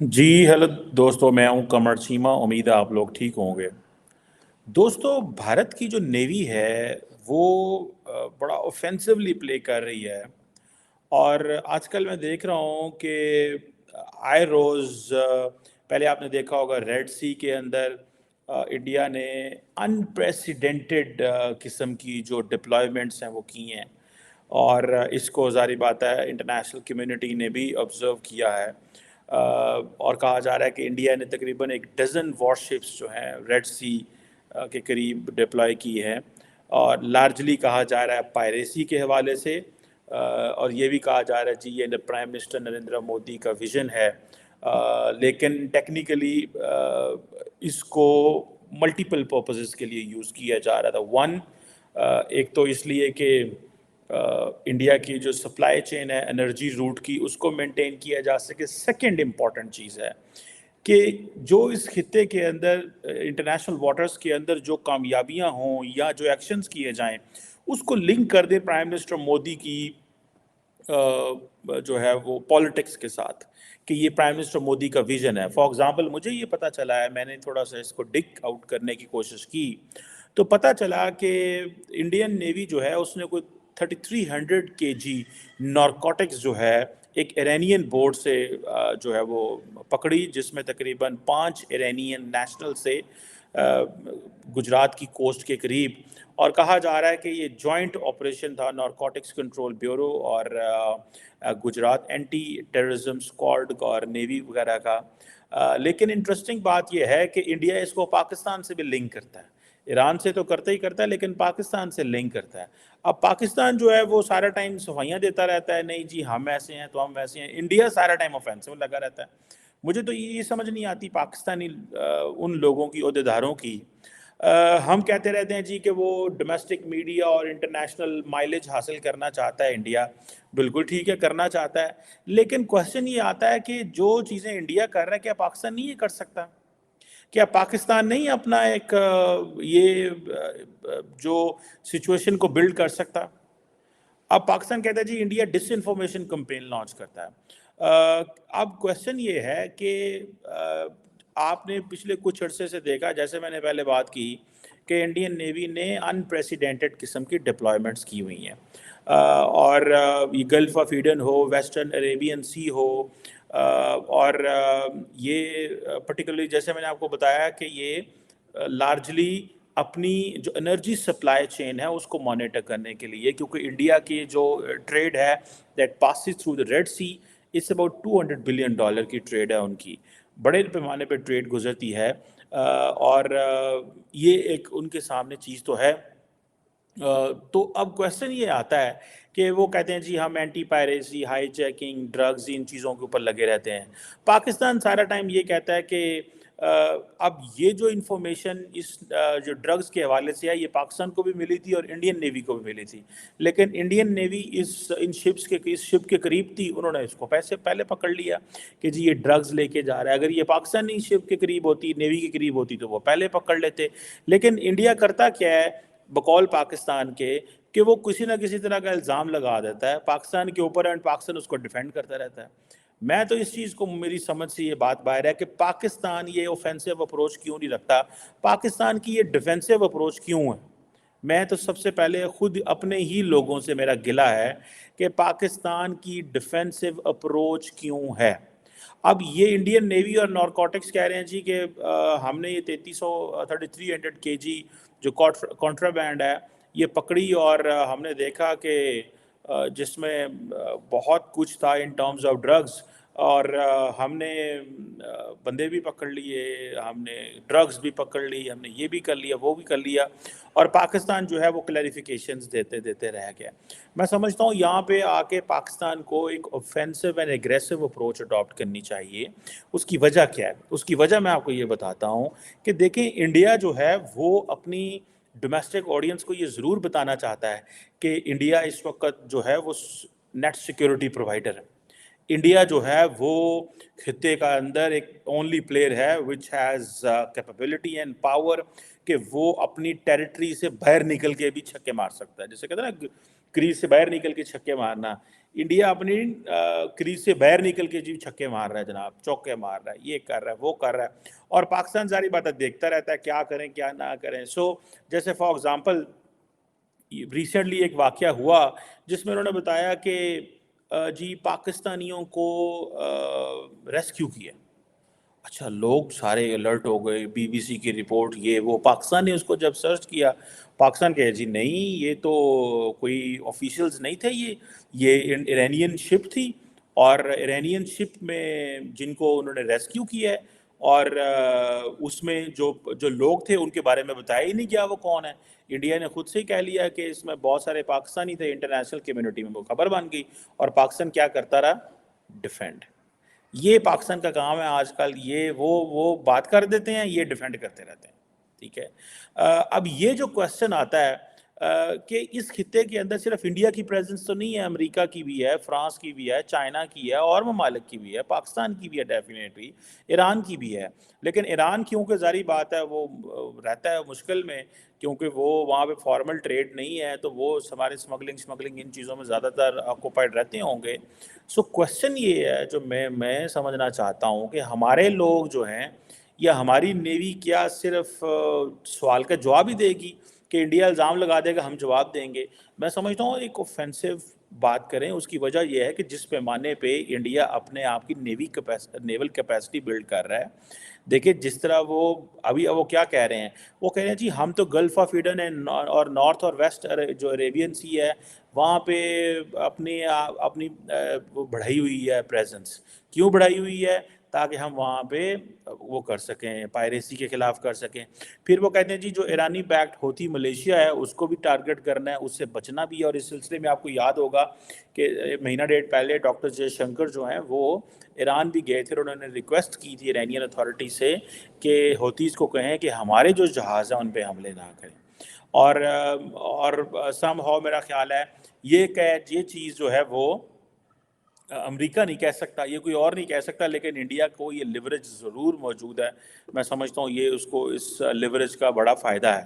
जी hello दोस्तों, मैं हूं कमर चीमा। उम्मीद है आप लोग ठीक होंगे। दोस्तों, भारत की जो नेवी है वो बड़ा ऑफेंसिवली प्ले कर रही है। और आजकल मैं देख रहा हूँ कि आए रोज़ पहले आपने देखा होगा रेड सी के अंदर इंडिया ने अनप्रेसिडेंटेड किस्म की जो डिप्लॉयमेंट्स हैं वो की हैं। और इसको ज़ाहिर बात है इंटरनेशनल कम्युनिटी ने भी ऑब्ज़र्व किया है। और कहा जा रहा है कि इंडिया ने तकरीबन एक डज़न वॉरशिप्स जो हैं रेड सी के करीब डिप्लॉय की हैं। और लार्जली कहा जा रहा है पायरेसी के हवाले से। और ये भी कहा जा रहा है जी ये प्राइम मिनिस्टर नरेंद्र मोदी का विज़न है। लेकिन टेक्निकली इसको मल्टीपल पर्पसेस के लिए यूज़ किया जा रहा था। वन, एक तो इसलिए कि इंडिया की जो सप्लाई चेन है एनर्जी रूट की उसको मेंटेन किया जा सके। सेकंड इम्पॉर्टेंट चीज़ है कि जो इस खित्ते के अंदर इंटरनेशनल वाटर्स के अंदर जो कामयाबियां हों या जो एक्शंस किए जाएं उसको लिंक कर दे प्राइम मिनिस्टर मोदी की जो है वो पॉलिटिक्स के साथ, कि ये प्राइम मिनिस्टर मोदी का विजन है। फॉर एग्जांपल मुझे ये पता चला है, मैंने थोड़ा सा इसको डिग आउट करने की कोशिश की तो पता चला कि इंडियन नेवी जो है उसने कोई 3300 केजी नारकोटिक्स जो है एक इरानियन बोर्ड से जो है वो पकड़ी, जिसमें तकरीबन 5 इरानियन नेशनल से गुजरात की कोस्ट के करीब। और कहा जा रहा है कि ये जॉइंट ऑपरेशन था नारकोटिक्स कंट्रोल ब्यूरो और गुजरात एंटी टेररिज्म स्क्वाड और नेवी वगैरह का। लेकिन इंटरेस्टिंग बात यह है कि इंडिया इसको पाकिस्तान से भी लिंक करता है। ईरान से तो करता ही करता है लेकिन पाकिस्तान से लिंक करता है। अब पाकिस्तान जो है वो सारा टाइम सफाइयाँ देता रहता है, नहीं जी हम ऐसे हैं तो हम वैसे हैं। इंडिया सारा टाइम ऑफेंसिव लगा रहता है। मुझे तो ये समझ नहीं आती पाकिस्तानी उन लोगों की, ओहदेदारों की। हम कहते रहते हैं जी कि वो डोमेस्टिक मीडिया और इंटरनेशनल माइलेज हासिल करना चाहता है इंडिया। बिल्कुल ठीक है, करना चाहता है। लेकिन क्वेश्चन ये आता है कि जो चीज़ें इंडिया कर रहा है क्या पाकिस्तान नहीं ये कर सकता? क्या पाकिस्तान नहीं अपना एक जो सिचुएशन को बिल्ड कर सकता? अब पाकिस्तान कहता है जी इंडिया डिसइंफॉर्मेशन कैंपेन लॉन्च करता है। अब क्वेश्चन ये है कि आपने पिछले कुछ अरसे से देखा, जैसे मैंने पहले बात की कि इंडियन नेवी ने अनप्रेसिडेंटेड किस्म की डिप्लॉयमेंट्स की हुई हैं। और ये गल्फ ऑफ ईडन हो, वेस्टर्न अरेबियन सी हो, और ये पर्टिकुलरली जैसे मैंने आपको बताया कि ये लार्जली अपनी जो एनर्जी सप्लाई चेन है उसको मॉनिटर करने के लिए, क्योंकि इंडिया की जो ट्रेड है that passes through the Red Sea, it's about $200 billion की ट्रेड है उनकी। बड़े पैमाने पे ट्रेड गुजरती है। और ये एक उनके सामने चीज़ तो है। तो अब क्वेश्चन ये आता है कि वो कहते हैं जी हम anti piracy, high checking, drugs, इन चीज़ों के ऊपर लगे रहते हैं। पाकिस्तान सारा टाइम ये कहता है कि अब ये जो इन्फॉर्मेशन इस जो ड्रग्स के हवाले से है ये पाकिस्तान को भी मिली थी और इंडियन नेवी को भी मिली थी। लेकिन इंडियन नेवी इस शिप के करीब थी, उन्होंने इसको पैसे पहले पकड़ लिया कि जी ये ड्रग्स लेके जा रहा है। अगर ये पाकिस्तानी शिप के करीब होती, नेवी के करीब होती, तो वो पहले पकड़ लेते। लेकिन इंडिया करता क्या है बकौल पाकिस्तान के, कि वो किसी ना किसी तरह का इल्ज़ाम लगा देता है पाकिस्तान के ऊपर एंड पाकिस्तान उसको डिफेंड करता रहता है। मैं तो इस चीज़ को, मेरी समझ से ये बात बाहर है कि पाकिस्तान ये ऑफेंसिव अप्रोच क्यों नहीं रखता, पाकिस्तान की ये डिफेंसिव अप्रोच क्यों है। मैं तो सबसे पहले खुद अपने ही लोगों से मेरा गिला है कि पाकिस्तान की डिफेंसिव अप्रोच क्यों है। अब ये इंडियन नेवी और नारकोटिक्स कह रहे हैं जी कि हमने ये 3300 केजी जो कॉन्ट्राबैंड है ये पकड़ी, और हमने देखा कि जिसमें बहुत कुछ था इन टर्म्स ऑफ ड्रग्स। और हमने बंदे भी पकड़ लिए, हमने ड्रग्स भी पकड़ ली, हमने ये भी कर लिया, वो भी कर लिया। और पाकिस्तान जो है वो क्लैरिफिकेशंस देते देते रह गया। मैं समझता हूँ यहाँ पे आके पाकिस्तान को एक offensive and aggressive approach adopt करनी चाहिए। उसकी वजह क्या है? उसकी वजह मैं आपको ये बताता हूँ कि देखें, इंडिया जो है वो अपनी डोमेस्टिक ऑडियंस को ये ज़रूर बताना चाहता है कि इंडिया इस वक्त जो है वो नेट सिक्योरिटी प्रोवाइडर है। इंडिया जो है वो खित्ते का अंदर एक ओनली प्लेयर है which has capability and power कि वो अपनी टेरिटरी से बाहर निकल के भी छक्के मार सकता है। जैसे कहते हैं ना क्रीज से बाहर निकल के छक्के मारना, इंडिया अपनी क्रीज से बाहर निकल के जी छक्के मार रहा है जनाब, चौके मार रहा है, ये कर रहा है, वो कर रहा है, और पाकिस्तान सारी बातें देखता रहता है क्या करें क्या ना करें। सो जैसे फॉर एग्जांपल रिसेंटली एक वाकया हुआ जिसमें उन्होंने बताया कि जी पाकिस्तानियों को रेस्क्यू किया। अच्छा, लोग सारे अलर्ट हो गए, बीबीसी की रिपोर्ट, ये वो। पाकिस्तान ने उसको जब सर्च किया, पाकिस्तान कहे जी नहीं, ये तो कोई ऑफिशियल्स नहीं थे, ये ईरानियन शिप थी, और ईरानियन शिप में जिनको उन्होंने रेस्क्यू किया है, और उसमें जो जो लोग थे उनके बारे में बताया ही नहीं गया वो कौन है। इंडिया ने खुद से ही कह लिया कि इसमें बहुत सारे पाकिस्तानी थे, इंटरनेशनल कम्युनिटी में वो खबर बन गई, और पाकिस्तान क्या करता रहा? डिफेंड। ये पाकिस्तान का काम है आजकल, ये वो बात कर देते हैं, ये डिफेंड करते रहते हैं, ठीक है। अब ये जो क्वेश्चन आता है कि इस खित्ते के अंदर सिर्फ इंडिया की प्रेजेंस तो नहीं है, अमेरिका की भी है, फ्रांस की भी है, चाइना की है, और ममालिक की भी है, पाकिस्तान की भी है डेफिनेटली, ईरान की भी है। लेकिन ईरान क्योंकि ज़ाहिर बात है वो रहता है मुश्किल में, क्योंकि वो वहाँ पे फॉर्मल ट्रेड नहीं है, तो वो हमारे स्मगलिंग इन चीज़ों में ज़्यादातर ऑक्यूपाइड रहते होंगे। सो क्वेश्चन ये है जो मैं समझना चाहता हूँ कि हमारे लोग जो हैं, या हमारी नेवी क्या सिर्फ सवाल का जवाब ही देगी कि इंडिया इल्ज़ाम लगा देगा हम जवाब देंगे? मैं समझता हूँ एक ऑफेंसिव बात करें, उसकी वजह यह है कि जिस पैमाने पे इंडिया अपने आप की नेवल कैपेसिटी बिल्ड कर रहा है। देखिए जिस तरह वो अभी वो क्या कह रहे हैं, वो कह रहे हैं जी हम तो गल्फ ऑफ ईडन और नॉर्थ और वेस्ट जो अरेबियन सी है वहाँ पे अपनी वो बढ़ाई हुई है प्रेजेंस। क्यों बढ़ाई हुई है? ताकि हम वहाँ पे वो कर सकें, पायरेसी के खिलाफ कर सकें। फिर वो कहते हैं जी जो ईरानी बैक्ड होती मलेशिया है उसको भी टारगेट करना है, उससे बचना भी है। और इस सिलसिले में आपको याद होगा कि महीना डेढ़ पहले डॉक्टर जयशंकर जो हैं वो ईरान भी गए थे, और उन्होंने रिक्वेस्ट की थी ईरानियन अथॉरिटी से कि हौतीज़ को कहें कि हमारे जो जहाज़ हैं उन पे हमले ना करें। और समहाउ मेरा ख्याल है ये चीज़ जो है वो अमेरिका नहीं कह सकता, ये कोई और नहीं कह सकता, लेकिन इंडिया को ये लिवरेज ज़रूर मौजूद है। मैं समझता हूँ ये उसको इस लिवरेज का बड़ा फ़ायदा है,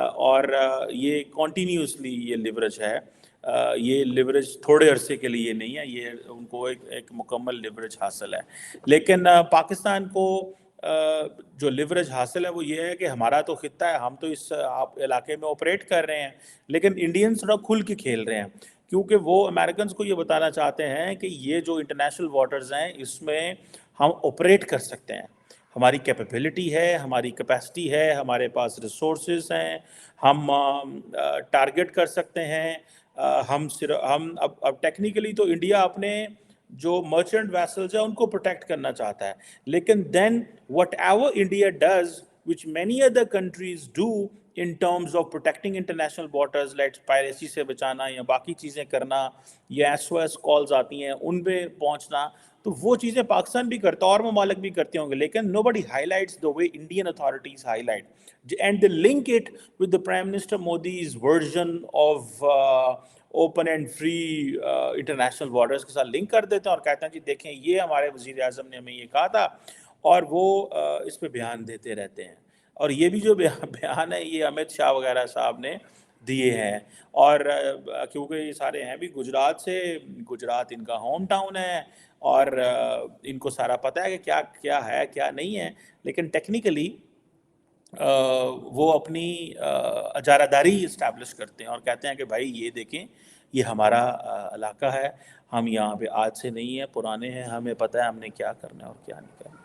और ये कॉन्टीन्यूसली ये लिवरेज है। ये लिवरेज थोड़े अरसे के लिए नहीं है, ये उनको एक मुकम्मल लिवरेज हासिल है। लेकिन पाकिस्तान को जो लिवरेज हासिल है वो ये है कि हमारा तो खित्ता है, हम तो इस आप इलाके में ऑपरेट कर रहे हैं, लेकिन इंडियंस थोड़ा खुल के खेल रहे हैं, क्योंकि वो अमेरिकन को ये बताना चाहते हैं कि ये जो इंटरनेशनल वाटर्स हैं इसमें हम ऑपरेट कर सकते हैं, हमारी कैपेबिलिटी है, हमारी कैपेसिटी है, हमारे पास रिसोर्सेज हैं, हम टारगेट कर सकते हैं। हम अब टेक्निकली तो इंडिया अपने जो मर्चेंट वेसल्स हैं उनको प्रोटेक्ट करना चाहता है, लेकिन then whatever India does which many other countries do in terms of protecting international waters, like piracy से बचाना या बाकी चीज़ें करना, या एसओएस कॉल्स आती हैं उन पे पहुंचना, तो वो चीज़ें पाकिस्तान भी करता है और ममालिक भी करते होंगे, लेकिन nobody highlights the way Indian authorities highlight and they link it with the prime minister Modi's version of open and free international waters के साथ लिंक कर देते हैं और कहते हैं जी देखें ये हमारे वज़ीर आज़म ने हमें ये कहा था, और वो इस पे बयान देते रहते हैं। और ये भी जो बयान है ये अमित शाह वगैरह साहब ने दिए हैं, और क्योंकि ये सारे हैं भी गुजरात से, गुजरात इनका होम टाउन है, और इनको सारा पता है कि क्या क्या है क्या नहीं है, लेकिन टेक्निकली वो अपनी अजारादारी इस्टेब्लिश करते हैं और कहते हैं कि भाई ये देखें ये हमारा इलाका है, हम यहाँ पे आज से नहीं है, पुराने हैं, हमें पता है हमने क्या करना है और क्या नहीं करना।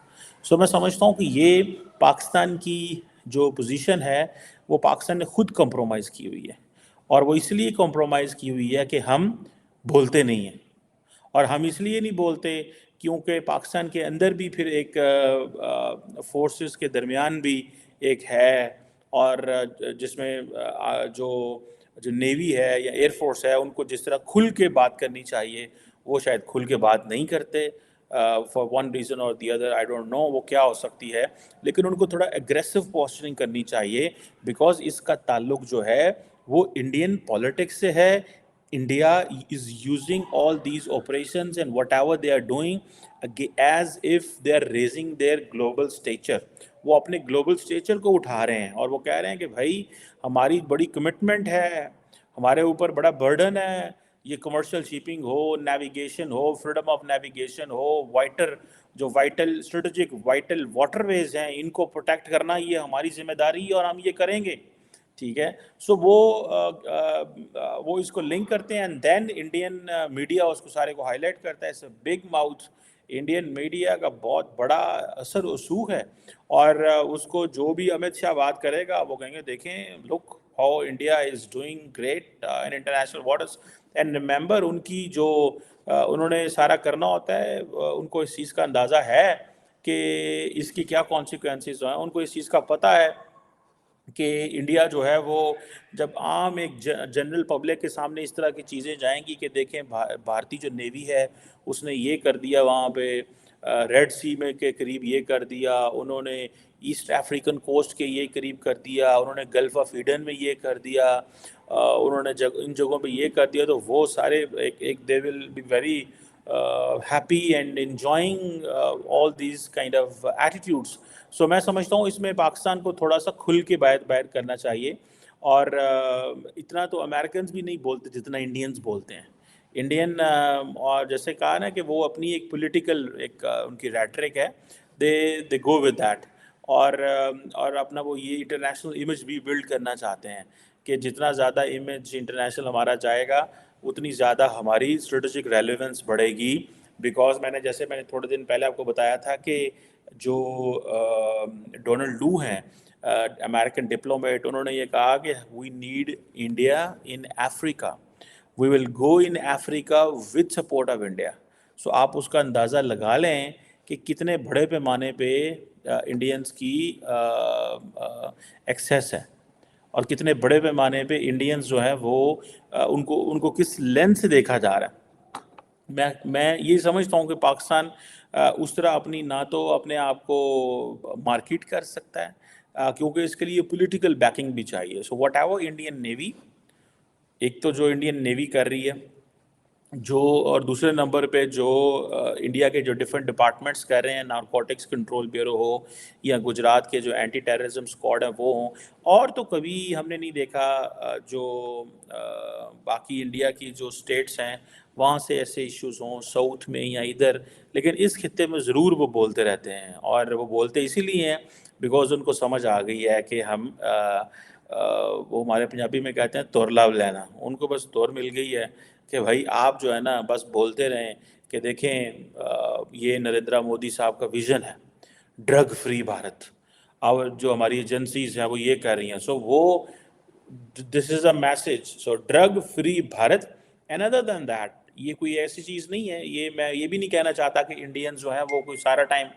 सो मैं समझता हूँ कि ये पाकिस्तान की जो पोजीशन है वो पाकिस्तान ने खुद कॉम्प्रोमाइज़ की हुई है, और वो इसलिए कॉम्प्रोमाइज़ की हुई है कि हम बोलते नहीं हैं। और हम इसलिए नहीं बोलते क्योंकि पाकिस्तान के अंदर भी फिर एक फोर्सेस के दरमियान भी एक है, और जिसमें जो जो नेवी है या एयर फोर्स है उनको जिस तरह खुल के बात करनी चाहिए वो शायद खुल के बात नहीं करते, फॉर वन रीज़न और the other, I don't know वो क्या हो सकती है, लेकिन उनको थोड़ा एग्रेसिव पोस्चरिंग करनी चाहिए, बिकॉज इसका ताल्लुक जो है वो इंडियन पॉलिटिक्स से है। India is using all these operations and whatever they are doing as if they are raising their global stature. वो अपने global stature को उठा रहे हैं और वो कह रहे हैं कि भाई हमारी बड़ी कमिटमेंट है, ہمارے اوپر بڑا برڈن ہے، یہ کمرشل شپنگ ہو، نیویگیشن ہو، فریڈم آف نیویگیشن ہو، vital strategic vital waterways ہیں ان کو پروٹیکٹ کرنا، یہ ہماری ذمہ داری ہے اور ہم یہ کریں گے. ٹھیک ہے. سو وہ اس کو لنک کرتے ہیں اینڈ دین انڈین میڈیا اس کو سارے کو ہائی لائٹ کرتا ہے. It's a big mouth. Indian media کا بہت بڑا اثر رسوخ ہے، اور اس کو جو بھی امت شاہ بات کرے گا وہ کہیں گے دیکھیں look how India is doing great in international waters. And remember ان کی جو انہوں نے سارا کرنا ہوتا ہے، ان کو اس چیز کا اندازہ ہے کہ اس کی کیا کانسیکوینسز ہیں. ان کو اس چیز کا پتہ ہے کہ انڈیا جو ہے وہ جب عام ایک جنرل پبلک کے سامنے اس طرح کی چیزیں جائیں گی کہ دیکھیں بھارتی جو نیوی ہے اس نے یہ کر دیا، وہاں پہ ریڈ سی میں کے قریب یہ کر دیا، انہوں نے ایسٹ افریقن کوسٹ کے یہ قریب کر دیا، انہوں نے گلف آف ایڈن میں یہ کر دیا، انہوں نے ان جگہوں پہ یہ کر دیا، تو وہ سارے ایک they will be very happy and enjoying all these kind of attitudes. So میں سمجھتا ہوں اس میں پاکستان کو تھوڑا سا کھل کے باہر کرنا چاہیے، اور اتنا تو امریکنز بھی نہیں بولتے جتنا انڈینز بولتے ہیں. انڈین اور جیسے کہا نا کہ وہ اپنی ایک پولیٹیکل ایک ان کی ریٹرک ہے، دے گو ود دیٹ، اور اپنا وہ یہ انٹرنیشنل امیج بھی بلڈ کرنا چاہتے ہیں کہ جتنا زیادہ امیج انٹرنیشنل ہمارا جائے گا اتنی زیادہ ہماری اسٹریٹجک ریلیونس بڑھے گی. بیکاز میں نے تھوڑے دن پہلے آپ کو بتایا تھا کہ جو ڈونلڈ لو ہیں امریکن ڈپلومیٹ، انہوں نے یہ کہا کہ we need India in Africa, we will go in Africa with support of India. So آپ اس کا اندازہ لگا لیں کہ کتنے بڑے پیمانے پہ انڈینس کی ایکسیس ہے، اور کتنے بڑے پیمانے پہ انڈینز جو ہیں وہ ان کو کس لینس سے دیکھا جا رہا ہے. میں یہ سمجھتا ہوں کہ پاکستان اس طرح اپنی نہ تو اپنے آپ کو مارکیٹ کر سکتا ہے، کیونکہ اس کے لیے پولیٹیکل بیکنگ بھی چاہیے. So what ever Indian navy, ایک تو جو انڈین نیوی کر رہی ہے جو، اور دوسرے نمبر پہ جو انڈیا کے جو ڈفرینٹ ڈپارٹمنٹس کر رہے ہیں، نارکوٹکس کنٹرول بیورو ہو یا گجرات کے جو اینٹی ٹیررزم اسکواڈ ہیں وہ ہوں، اور تو کبھی ہم نے نہیں دیکھا جو باقی انڈیا کی جو اسٹیٹس ہیں وہاں سے ایسے ایشوز ہوں ساؤتھ میں یا ادھر. لیکن اس خطے میں ضرور وہ بولتے رہتے ہیں، اور وہ بولتے اسی لیے ہیں بیکاز ان کو سمجھ آ گئی ہے کہ ہم وہ ہمارے پنجابی میں کہتے ہیں تور لاو لینا، ان کو بس تور مل گئی ہے کہ بھائی آپ جو ہے نا بس بولتے رہیں کہ دیکھیں یہ نریندرا مودی صاحب کا ویژن ہے ڈرگ فری بھارت، اور جو ہماری ایجنسیز ہیں وہ یہ کر رہی ہیں. سو وہ this is a message, so drug free Bharat. And other than that یہ کوئی ایسی چیز نہیں ہے، یہ میں یہ بھی نہیں کہنا چاہتا کہ انڈینز جو ہیں وہ کوئی سارا ٹائم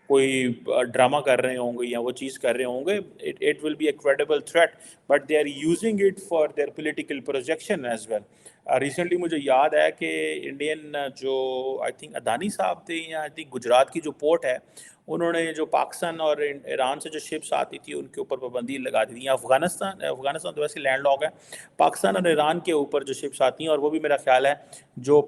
کوئی ڈرامہ کر رہے ہوں گے یا وہ چیز کر رہے ہوں گے. It will be a credible threat, but they are using it for their political projection as well. Recently مجھے یاد ہے کہ انڈین جو آئی تھنک اڈانی صاحب تھے، یا آئی تھنک گجرات کی جو پورٹ ہے، انہوں نے جو پاکستان اور ایران سے جو شپس آتی تھی ان کے اوپر پابندی لگا دی تھی. افغانستان تو ویسے لینڈ لاک ہے، پاکستان اور ایران کے اوپر جو شپس آتی ہیں، اور وہ بھی میرا خیال ہے جو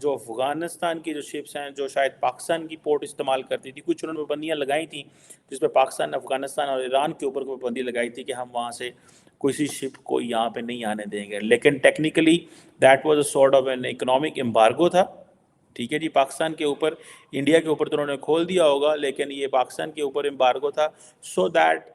افغانستان کی جو شپس ہیں جو شاید پاکستان کی پورٹ استعمال کرتی تھی، کچھ انہوں نے پابندیاں لگائی تھیں جس پہ پاکستان، افغانستان اور ایران کے اوپر کوئی پابندی لگائی تھی کہ ہم وہاں سے کسی شپ کو یہاں پہ نہیں آنے دیں گے. لیکن technically that was a sort of an economic embargo تھا. ٹھیک ہے جی، پاکستان کے اوپر، انڈیا کے اوپر تو انہوں نے کھول دیا ہوگا لیکن یہ پاکستان کے اوپر امبارگو تھا، so that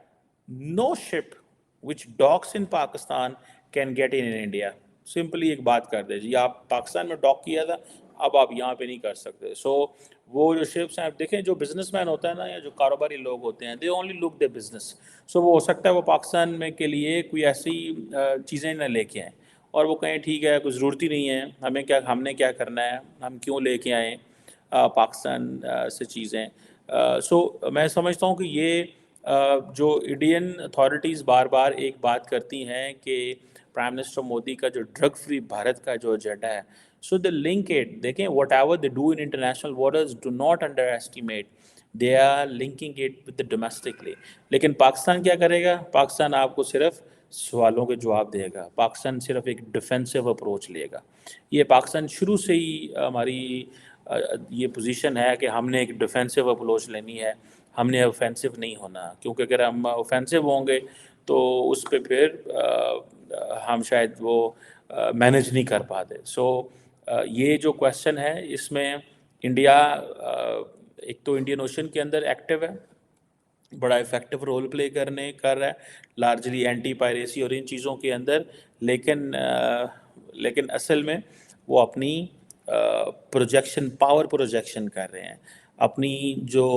no ship which docks in Pakistan can get in India. Simply ایک بات کر دے جی، آپ پاکستان میں ڈاک کیا تھا، اب آپ یہاں پہ نہیں کر سکتے. سو وہ جو شپس ہیں، آپ دیکھیں جو بزنس مین ہوتا ہے نا یا جو کاروباری لوگ ہوتے ہیں، they only look they business. سو وہ ہو سکتا ہے وہ پاکستان میں کے لیے کوئی ایسی چیزیں نہ لے کے آئیں اور وہ کہیں ٹھیک ہے کوئی ضرورت ہی نہیں ہے، ہم نے کیا کرنا ہے، ہم کیوں لے کے آئیں پاکستان سے چیزیں. سو میں سمجھتا ہوں کہ یہ جو انڈین اتھارٹیز بار بار ایک بات کرتی ہیں کہ پرائم منسٹر مودی کا جو ڈرگ فری بھارت کا جو ایجنڈا ہے، سو دے لنک اٹ. دیکھیں whatever they do in international waters, do not underestimate, they are linking it with domestically. لیکن پاکستان کیا کرے گا؟ پاکستان آپ کو صرف سوالوں کے جواب دے گا، پاکستان صرف ایک ڈیفینسو اپروچ لے گا. یہ پاکستان شروع سے ہی ہماری یہ پوزیشن ہے کہ ہم نے ایک ڈیفینسو اپروچ لینی ہے، ہم نے اوفینسو نہیں ہونا، کیونکہ اگر ہم اوفینسو ہوں گے تو اس پہ پھر ہم شاید وہ مینیج نہیں کر پاتے. سو یہ جو کویشچن ہے اس میں انڈیا ایک تو انڈین اوشن کے اندر ایکٹیو ہے, بڑا افیکٹو رول پلے کر رہا ہے لارجلی اینٹی پائریسی اور ان چیزوں کے اندر, لیکن اصل میں وہ اپنی پاور پروجیکشن کر رہے ہیں, اپنی جو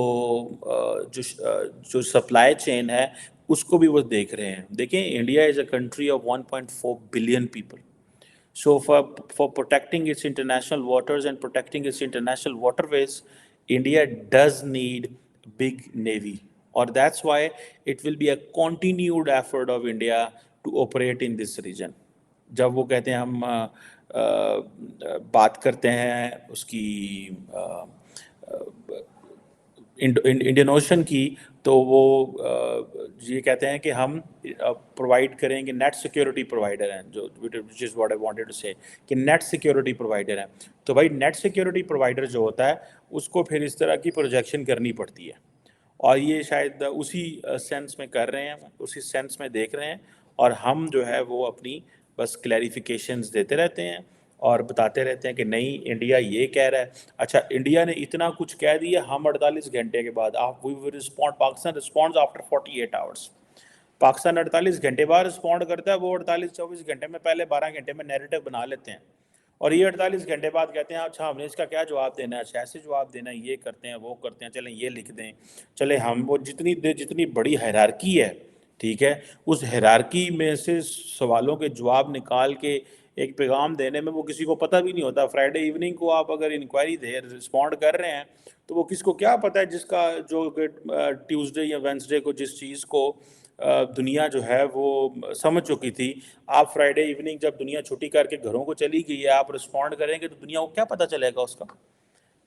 سپلائی چین ہے اس کو بھی وہ دیکھ رہے ہیں. دیکھیں India is a country of 1.4 billion people. So for protecting its international waters and protecting its international waterways, India does need big navy, or that's why it will be a continued effort of India to operate in this region. جب وہ کہتے ہیں ہم بات کرتے ہیں اس کی Indian ocean کی, تو وہ یہ کہتے ہیں کہ ہم پرووائڈ کریں گے, نیٹ سیکیورٹی پرووائڈر ہیں, جو which is what I wanted to say, کہ نیٹ سیکیورٹی پرووائڈر ہیں. تو بھائی نیٹ سیکیورٹی پرووائڈر جو ہوتا ہے اس کو پھر اس طرح کی پروجیکشن کرنی پڑتی ہے, اور یہ شاید اسی سینس میں کر رہے ہیں, اسی سینس میں دیکھ رہے ہیں, اور ہم جو ہے وہ اپنی بس کلیریفیکیشنز دیتے رہتے ہیں اور بتاتے رہتے ہیں کہ نہیں انڈیا یہ کہہ رہا ہے. اچھا انڈیا نے اتنا کچھ کہہ دیا, ہم 48 گھنٹے کے بعد Pakistan responds after 48 hours. Pakistan 48 گھنٹے بعد رسپونڈ کرتا ہے, وہ 48-24 گھنٹے میں پہلے 12 گھنٹے میں نیریٹو بنا لیتے ہیں, اور یہ 48 گھنٹے بعد کہتے ہیں اچھا ہم نے اس کا کیا جواب دینا ہے, اچھا ایسے جواب دینا ہے, یہ کرتے ہیں وہ کرتے ہیں, چلیں یہ لکھ دیں, چلیں ہم وہ جتنی بڑی ہیرارکی ہے, ٹھیک ہے, اس ہیرارکی میں سے سوالوں کے جواب نکال کے ایک پیغام دینے میں وہ کسی کو پتہ بھی نہیں ہوتا. فرائیڈے ایوننگ کو آپ اگر انکوائری رسپونڈ کر رہے ہیں تو وہ کس کو کیا پتہ ہے, جس کا جو ٹیوزڈے یا وینسڈے کو جس چیز کو دنیا جو ہے وہ سمجھ چکی تھی, آپ فرائیڈے ایوننگ جب دنیا چھٹی کر کے گھروں کو چلی گئی ہے آپ رسپونڈ کریں گے تو دنیا کو کیا پتہ چلے گا اس کا.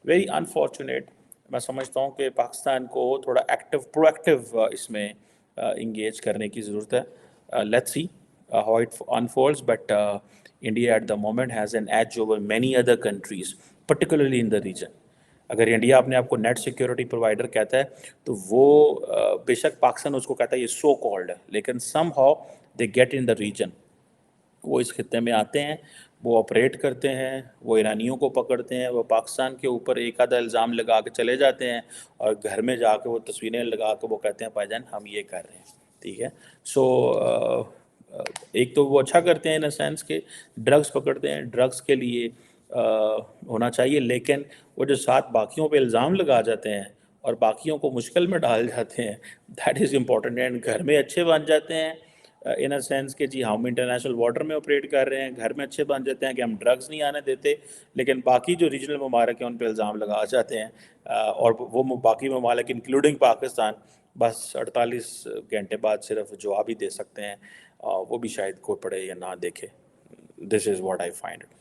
Very unfortunate. میں سمجھتا ہوں کہ پاکستان کو تھوڑا پرو ایکٹیو اس میں انگیج کرنے کی ضرورت ہے. Let's see how it unfolds, but India at the moment has an edge over many other countries, particularly in the region. اگر انڈیا اپنے آپ کو نیٹ سیکیورٹی پرووائڈر کہتا ہے تو وہ بے شک پاکستان اس کو کہتا ہے یہ سو کالڈ ہے, لیکن somehow they get in the region. وہ اس خطے میں آتے ہیں, وہ آپریٹ کرتے ہیں, وہ ایرانیوں کو پکڑتے ہیں, وہ پاکستان کے اوپر ایک آدھا الزام لگا کے چلے جاتے ہیں, اور گھر میں جا کے وہ تصویریں لگا کے وہ کہتے ہیں بھائی جان ہم یہ کر رہے ہیں. ٹھیک ہے, سو ایک تو وہ اچھا کرتے ہیں ان سینس کہ ڈرگز پکڑتے ہیں, ڈرگز کے لیے ہونا چاہیے, لیکن وہ جو ساتھ باقیوں پہ الزام لگا جاتے ہیں اور باقیوں کو مشکل میں ڈال جاتے ہیں, دیٹ از امپورٹنٹ. اینڈ گھر میں اچھے بن جاتے ہیں ان اے سینس کہ جی ہم انٹرنیشنل واٹر میں آپریٹ کر رہے ہیں, گھر میں اچھے بن جاتے ہیں کہ ہم ڈرگز نہیں آنے دیتے, لیکن باقی جو ریجنل ممالک ہیں ان پہ الزام لگا جاتے ہیں, اور وہ باقی ممالک انکلوڈنگ پاکستان بس 48 گھنٹے بعد صرف جواب ہی دے سکتے ہیں, وہ بھی شاید کوئی پڑھے یا نہ دیکھے. This is what I find it.